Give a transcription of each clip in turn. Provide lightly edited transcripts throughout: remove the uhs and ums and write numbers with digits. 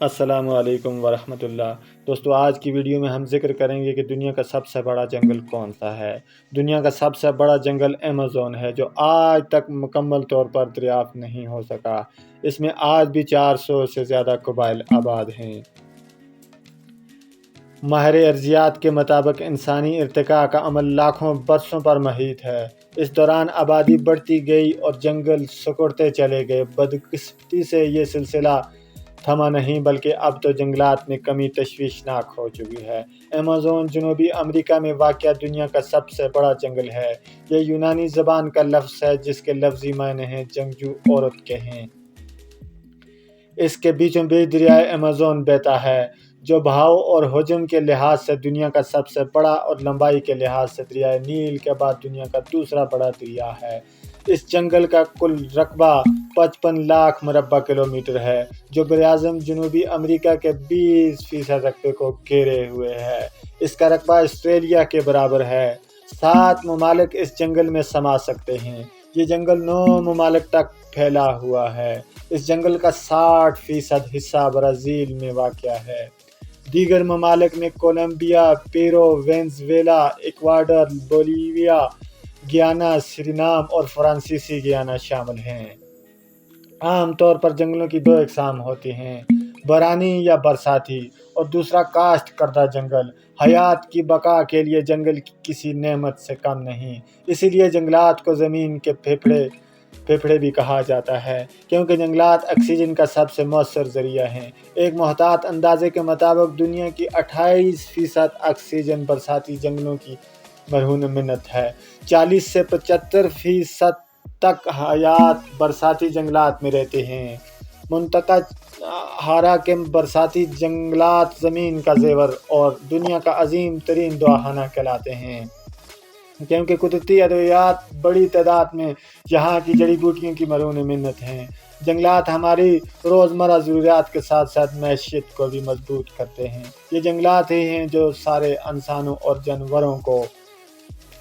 अस्सलाम वालेकुम वरहमतुल्लाह। दोस्तों, आज की वीडियो में हम जिक्र करेंगे कि दुनिया का सबसे बड़ा जंगल कौन सा है। दुनिया का सबसे बड़ा जंगल अमेज़न है, जो आज तक मुकम्मल तौर पर दरियाफ्त नहीं हो सका। इसमें आज भी 400 से ज़्यादा कबाइल आबाद हैं। माहिर अर्जियात के मुताबिक इंसानी इर्तिका का अमल लाखों बरसों पर महीत है। इस दौरान आबादी बढ़ती गई और जंगल सिकुड़ते चले गए। बदकिस्मती से ये सिलसिला थमा नहीं, बल्कि अब तो जंगलात में कमी तशवीशनाक हो चुकी है। अमेज़न जनूबी अमेरिका में वाक़या दुनिया का सबसे बड़ा जंगल है। ये यूनानी ज़बान का लफ्ज़ है, जिसके लफ्ज़ी मायने हैं जंगजू औरत के हैं। इसके बीचों बीच दरियाए अमेज़न बहता है, जो बहाव और हजम के लिहाज से दुनिया का सबसे बड़ा और लंबाई के लिहाज से दरियाए नील के बाद दुनिया का दूसरा बड़ा दरिया है। इस जंगल का कुल रकबा 55 लाख मुरब्बा किलोमीटर है, जो बराज़म जनूबी अमेरिका के 20% रकबे को घेरे हुए है। इसका रकबा ऑस्ट्रेलिया के बराबर है। 7 ममालिक इस जंगल में समा सकते हैं। ये जंगल 9 ममालिक तक फैला हुआ है। इस जंगल का 60% हिस्सा ब्राज़ील में वाक़या है। दीगर ममालिक में Colombia, Peru, Venezuela, Ecuador, Bolivia, Guyana, Suriname और फ्रांसीसी गियाना शामिल हैं। आम तौर पर जंगलों की 2 अक़साम होती हैं, बरानी या बरसाती, और दूसरा काश्त करदा जंगल। हयात की बका के लिए जंगल किसी नेमत से कम नहीं, इसीलिए जंगलात को ज़मीन के फेफड़े भी कहा जाता है, क्योंकि जंगलात ऑक्सीजन का सबसे मौसर ज़रिया हैं। एक मुहतात अंदाजे के मुताबिक दुनिया की 28% ऑक्सीजन बरसाती जंगलों की मरहून मिन्नत है। 40 से 75% तक हयात बरसाती जंगलात में रहते हैं। मुंतका हारा के बरसाती जंगलात ज़मीन का ज़ेवर और दुनिया का अजीम तरीन दवाखाना कहलाते हैं, क्योंकि कुदरती अद्वियात बड़ी तादाद में यहाँ की जड़ी बूटियों की मरहून मिन्नत हैं। जंगलात हमारी रोज़मर्रा ज़रूरियात के साथ साथ मैशियत को भी मजबूत करते हैं। ये जंगलात ही हैं जो सारे इंसानों और जानवरों को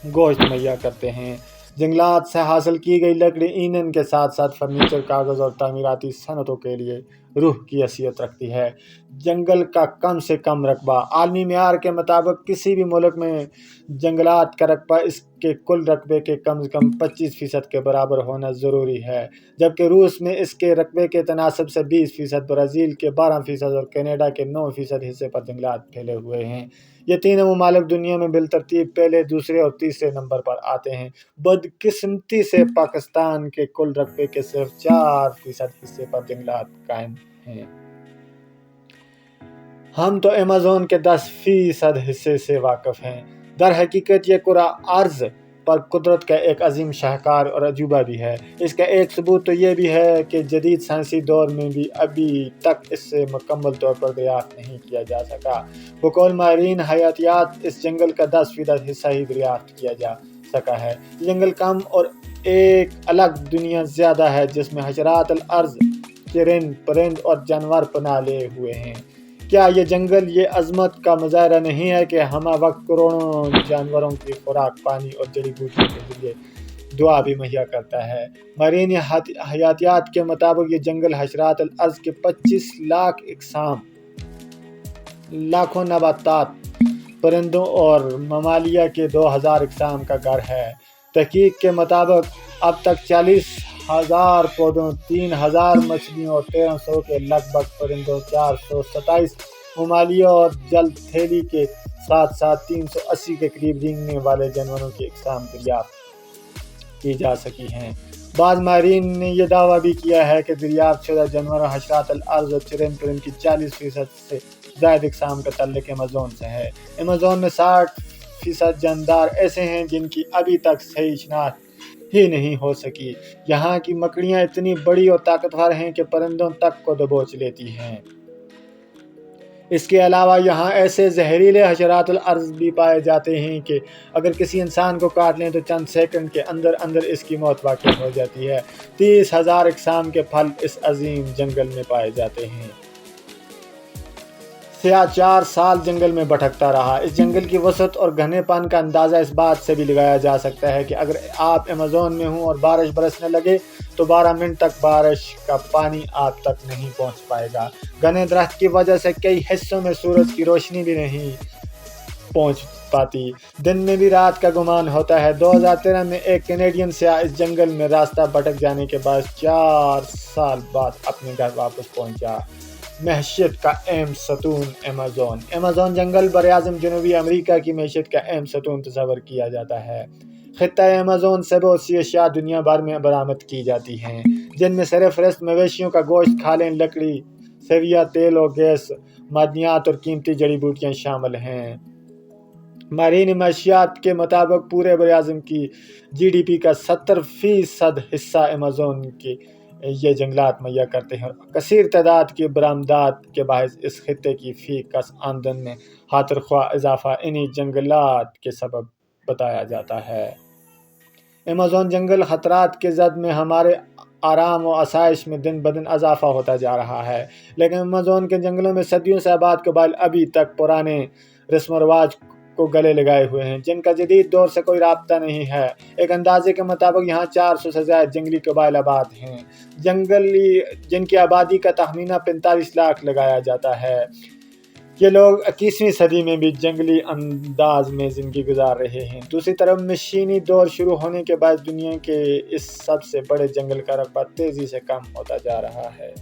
गोश्त मुहैया करते हैं। जंगलात से हासिल की गई लकड़ी ईंधन के साथ साथ फर्नीचर, कागज़ और तामीराती सनतों के लिए रूह की हैसियत रखती है। जंगल का कम से कम रकबा आलमी मेयार के मुताबिक किसी भी मुल्क में जंगलात का रकबा इसके कुल रकबे के कम से कम 25% के बराबर होना ज़रूरी है, जबकि रूस में इसके रकबे के तनासब से 20%, ब्राज़ील के 12% और कनाडा के 9% हिस्से पर जंगलात फैले हुए हैं। ये तीनों ममालिक दुनिया में बिलतरतीब पहले, दूसरे और तीसरे नंबर पर आते हैं। बदकिस्मती से पाकिस्तान के कुल रकबे के सिर्फ 4% हिस्से पर जंगलात कायम हैं। हम तो अमेज़न के 10% हिस्से से वाकिफ़ हैं। दर हकीकत ये कुरा अर्ज़ पर कुदरत का एक अजीम शाहकार और अजूबा भी है। इसका एक सबूत तो ये भी है कि जदीद साइंसी दौर में भी अभी तक इससे मुकम्मल तौर पर दरियाफ्त नहीं किया जा सका। बकौल माहिरीन हयातियात, इस जंगल का 10% हिस्सा ही दरियाफ्त किया जा सका है। जंगल कम और एक अलग दुनिया ज़्यादा है, जिसमें हशरात अल अर्ज़, चरिंद परिंद और जानवर पनाह लिए हुए हैं। क्या ये जंगल ये अज़मत का मुज़ाहरा नहीं है कि हम वक्त करोड़ों जानवरों की खुराक, पानी और जड़ी बूटियों के जरिए दुआ भी मुहैया करता है। मरीन हयातियात के मुताबिक ये जंगल हशरात अल अर्ज़ के 25 लाख अक़साम, लाखों नबातात, परिंदों और ममालिया के 2000 अक़साम का घर है। तहकीक के मुताबिक अब तक 40,000 पौधों, 3,000 मछलियों और 1300 के लगभग परिंदों, 427 ममालियों और जलथेली के साथ साथ 380 के करीब रेंगने वाले जानवरों की अक़साम दरियाफ्त की जा सकी हैं। बाज़ माहिरीन ने यह दावा भी किया है कि दरियाफ्त शुदा जानवरों हशरात अल अर्ज़ और चरिंद परिंद की 40% से ज़ायद अक़साम का तल्लुक़ अमेज़न से है। अमेज़न में 60% जानदार ऐसे हैं जिनकी अभी तक सही शिनाख्त ही नहीं हो सकी। यहाँ की मकड़ियाँ इतनी बड़ी और ताकतवर हैं कि परिंदों तक को दबोच लेती हैं। इसके अलावा यहाँ ऐसे जहरीले हशरात अल अर्ज़ भी पाए जाते हैं कि अगर किसी इंसान को काट लें तो चंद सेकंड के अंदर अंदर इसकी मौत वाक़ई हो जाती है। 30,000 अक़साम के फल इस अजीम जंगल में पाए जाते हैं। سیاح 4 سال جنگل میں بھٹکتا رہا۔ اس جنگل کی وسعت اور گھنے پن کا اندازہ اس بات سے بھی لگایا جا سکتا ہے کہ اگر آپ ایمیزون میں ہوں اور بارش برسنے لگے تو 12 منٹ تک بارش کا پانی آپ تک نہیں پہنچ پائے گا۔ گھنے درخت کی وجہ سے کئی حصوں میں سورج کی روشنی بھی نہیں پہنچ پاتی، دن میں بھی رات کا گمان ہوتا ہے۔ 2013 میں ایک کینیڈین سیاح اس جنگل میں راستہ بھٹک جانے کے بعد 4 سال بعد اپنے گھر واپس پہنچا۔ معیشت کا اہم ستون ایمیزون جنگل براعظم جنوبی امریکہ کی معیشت کا اہم ستون تصور کیا جاتا ہے۔ خطہ ایمیزون سے بہت سی اشیاء دنیا بھر میں برآمد کی جاتی ہیں، جن میں سرفہرست مویشیوں کا گوشت، کھالیں، لکڑی، سیویا، تیل اور گیس، معدنیات اور قیمتی جڑی بوٹیاں شامل ہیں۔ مارین معیشت کے مطابق پورے براعظم کی GDP کا 70% حصہ ایمیزون کی یہ جنگلات مہیا کرتے ہیں، اور کثیر تعداد کی برآمدات کے باعث اس خطے کی فی کس آمدن میں خاطر خواہ اضافہ انہی جنگلات کے سبب بتایا جاتا ہے۔ ایمیزون جنگل خطرات کے زد میں ہمارے آرام و آسائش میں دن بدن اضافہ ہوتا جا رہا ہے، لیکن ایمیزون کے جنگلوں میں صدیوں سے آباد قبائل ابھی تک پرانے رسم و رواج کو گلے لگائے ہوئے ہیں، جن کا جدید دور سے کوئی رابطہ نہیں ہے۔ ایک اندازے کے مطابق یہاں 400 سے زائد جنگلی قبائل آباد ہیں، جن کی آبادی کا تخمینہ 45 لاکھ لگایا جاتا ہے۔ یہ لوگ 21ویں صدی میں بھی جنگلی انداز میں زندگی گزار رہے ہیں۔ دوسری طرف مشینی دور شروع ہونے کے بعد دنیا کے اس سب سے بڑے جنگل کا رقبہ تیزی سے کم ہوتا جا رہا ہے۔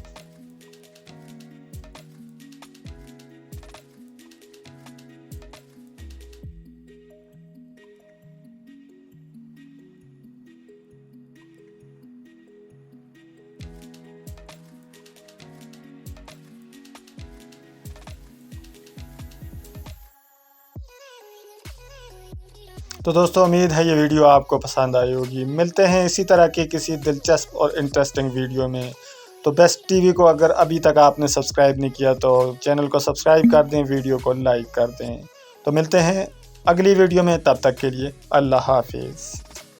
تو دوستو، امید ہے یہ ویڈیو آپ کو پسند آئی ہوگی۔ ملتے ہیں اسی طرح کے کسی دلچسپ اور انٹرسٹنگ ویڈیو میں۔ تو بیسٹ ٹی وی کو اگر ابھی تک آپ نے سبسکرائب نہیں کیا تو چینل کو سبسکرائب کر دیں، ویڈیو کو لائک کر دیں۔ تو ملتے ہیں اگلی ویڈیو میں، تب تک کے لیے اللہ حافظ۔